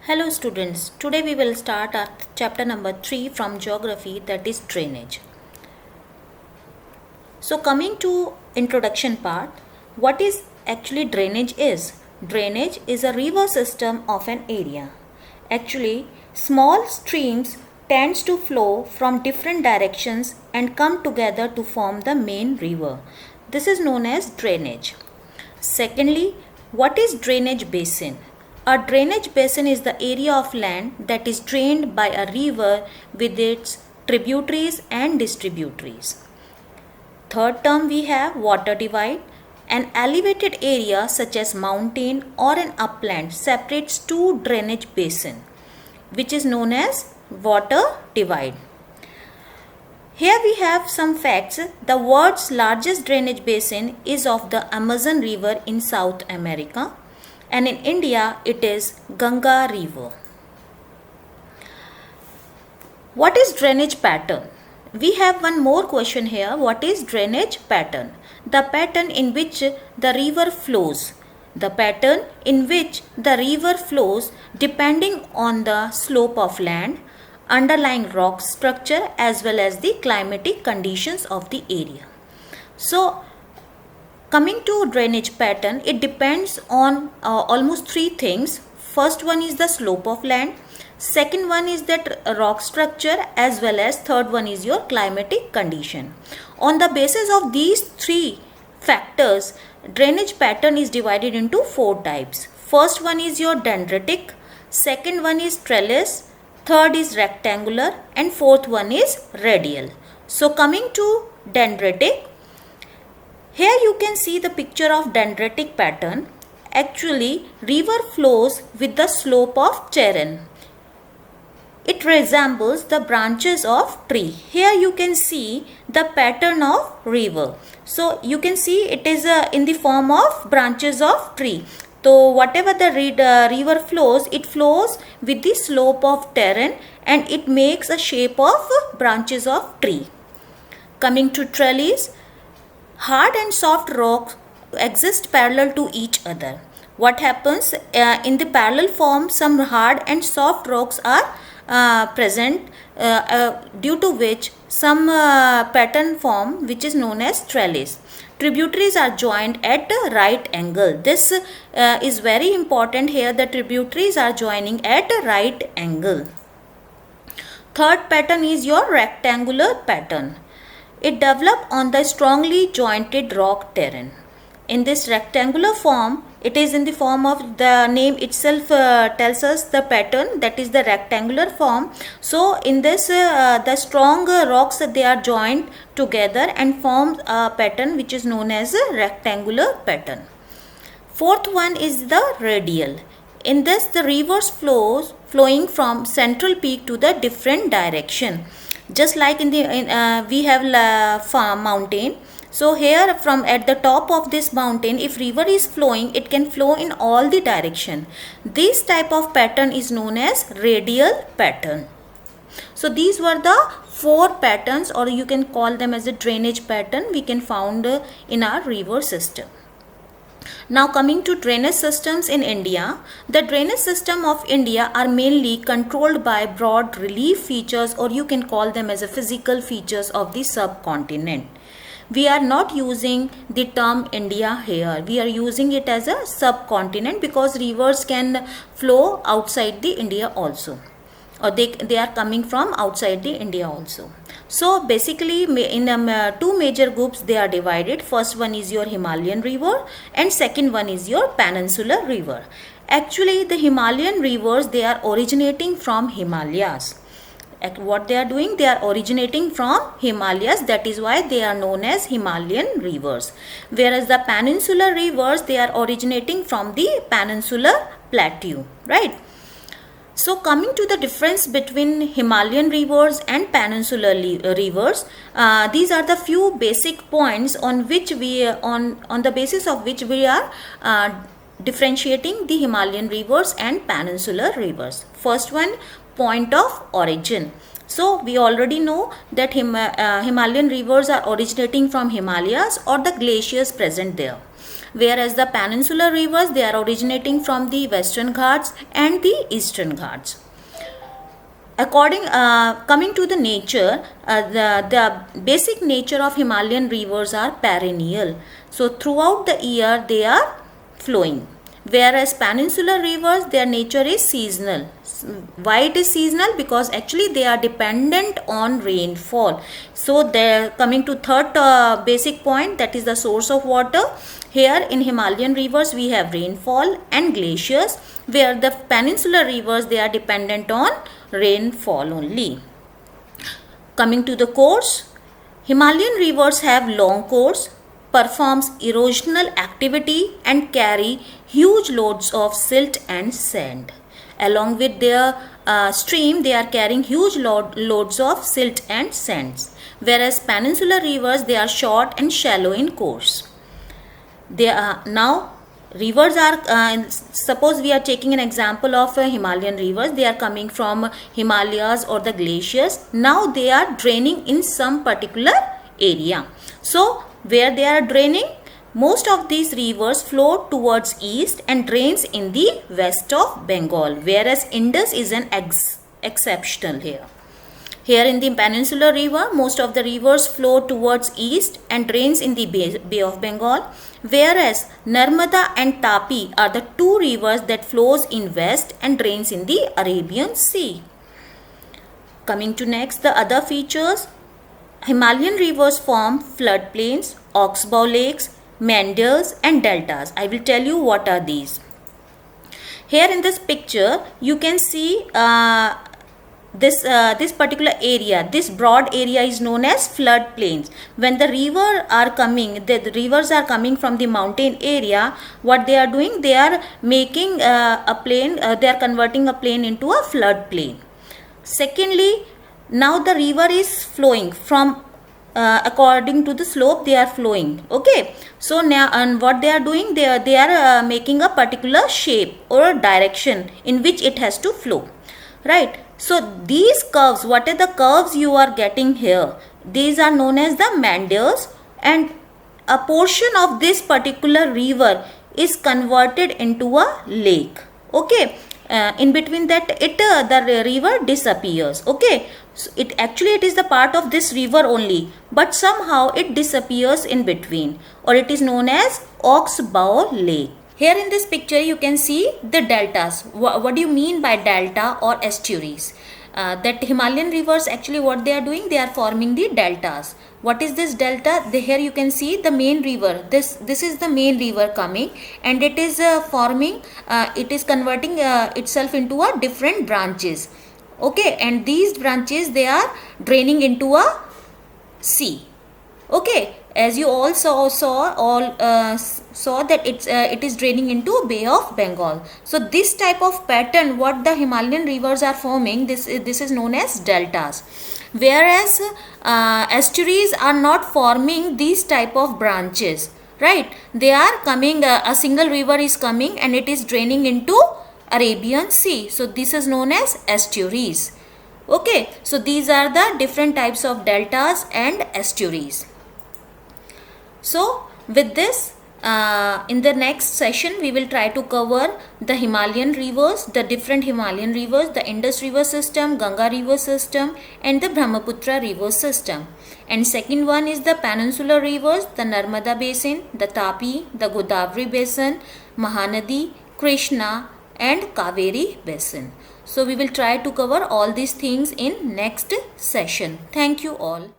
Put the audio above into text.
Hello students, today we will start our chapter number 3 from geography, that is drainage. So coming to introduction part, what is actually drainage is? Drainage is a river system of an area. Actually, small streams tends to flow from different directions and come together to form the main river. This is known as drainage. Secondly, what is drainage basin? A drainage basin is the area of land that is drained by a river with its tributaries and distributaries. Third term we have water divide. An elevated area such as mountain or an upland separates two drainage basin, which is known as water divide. Here we have some facts. The world's largest drainage basin is of the Amazon River in South America, and in India it is Ganga River. What is drainage pattern? We have one more question here. What is drainage pattern? The pattern in which the river flows. The pattern in which the river flows depending on the slope of land, underlying rock structure as well as the climatic conditions of the area. So coming to drainage pattern, it depends on almost three things. First one is the slope of land, second one is that rock structure, as well as third one is your climatic condition. On the basis of these three factors, drainage pattern is divided into four types. First one is your dendritic, second one is trellis, third is rectangular, and fourth one is radial. So coming to dendritic, here you can see the picture of dendritic pattern. Actually, river flows with the slope of terrain. It resembles the branches of tree. Here you can see the pattern of river. So you can see it is in the form of branches of tree. So whatever the river flows, it flows with the slope of terrain and it makes a shape of branches of tree. Coming to trellis, hard and soft rocks exist parallel to each other. What happens in the parallel form, some hard and soft rocks are present, due to which some pattern form which is known as trellis. Tributaries are joined at a right angle. This is very important here. The tributaries are joining at a right angle. Third pattern is your rectangular pattern. It develops on the strongly jointed rock terrain. In this rectangular form, it is in the form of the name itself tells us the pattern, that is the rectangular form. So in this the strong rocks, they are joined together and form a pattern which is known as a rectangular pattern. Fourth one is the radial. In this, the rivers flowing from central peak to the different direction. Just like in the we have mountain. So here from at the top of this mountain, if river is flowing, it can flow in all the direction. This type of pattern is known as radial pattern. So these were the four patterns, or you can call them as a drainage pattern we can found in our river system. Now coming to drainage systems in India, the drainage system of India are mainly controlled by broad relief features, or you can call them as a physical features of the subcontinent. We are not using the term India here. We are using it as a subcontinent because rivers can flow outside the India also, or they are coming from outside the India also. So basically in two major groups they are divided. First one is your Himalayan river and second one is your peninsular river. Actually the Himalayan rivers, they are originating from Himalayas. What they are doing, they are originating from Himalayas. That is why they are known as Himalayan rivers. Whereas the peninsular rivers, they are originating from the peninsular plateau, right? So coming to the difference between Himalayan rivers and peninsular rivers, these are the few basic points on which we on the basis of which we are differentiating the Himalayan rivers and peninsular rivers. First one, point of origin. So we already know that Himalayan rivers are originating from Himalayas or the glaciers present there. whereas the peninsular rivers, they are originating from the Western Ghats and the Eastern Ghats. Coming to the nature, the basic nature of Himalayan rivers are perennial. So throughout the year they are flowing. Whereas peninsular rivers, their nature is seasonal. Why it is seasonal? Because actually they are dependent on rainfall. So they're coming to third basic point, that is the source of water. Here in Himalayan rivers we have rainfall and glaciers, where the peninsular rivers, they are dependent on rainfall only. Coming to the course, Himalayan rivers have long course, performs erosional activity and carry huge loads of silt and sand. Along with their stream, they are carrying huge loads of silt and sands. Whereas peninsular rivers, they are short and shallow in course. They are now rivers are suppose we are taking an example of Himalayan rivers. They are coming from Himalayas or the glaciers. Now they are draining in some particular area. So where they are draining, most of these rivers flow towards east and drains in the west of Bengal, whereas Indus is an exceptional here. Here in the peninsular river, most of the rivers flow towards east and drains in the Bay of Bengal, whereas Narmada and Tapi are the two rivers that flows in west and drains in the Arabian Sea. Coming to next, the other features. Himalayan rivers form floodplains, oxbow lakes, meanders and deltas. I will tell you what are these. Here in this picture, you can see this particular area, this broad area is known as flood plains. When the rivers are coming from the mountain area, what they are doing, they are making a plain, they are converting a plain into a flood plain. Secondly, now the river is flowing from according to the slope they are flowing. Okay, so now and what they are doing, they are making a particular shape or a direction in which it has to flow, right? So these curves, what are the curves you are getting here, these are known as the meanders, and a portion of this particular river is converted into a lake. Okay, in between that the river disappears. Okay, so it is the part of this river only, but somehow it disappears in between, or it is known as Oxbow Lake. Here in this picture you can see the deltas. What do you mean by delta or estuaries? That Himalayan rivers, actually what they are doing, they are forming the deltas. What is this delta? Here you can see the main river. This is the main river coming, and it is forming, it is converting itself into a different branches. Okay, and these branches, they are draining into a sea. Okay, as you all saw that it is draining into Bay of Bengal. So this type of pattern, what the Himalayan rivers are forming, this is known as deltas. Whereas estuaries are not forming these type of branches, right? They are coming, a single river is coming and it is draining into Arabian Sea. So this is known as estuaries. Okay, so these are the different types of deltas and estuaries. So with this, in the next session we will try to cover the Himalayan rivers, the different Himalayan rivers, the Indus river system, Ganga river system and the Brahmaputra river system. And second one is the peninsular rivers, the Narmada basin, the Tapi, the Godavari basin, Mahanadi, Krishna and Kaveri basin. So we will try to cover all these things in next session. Thank you all.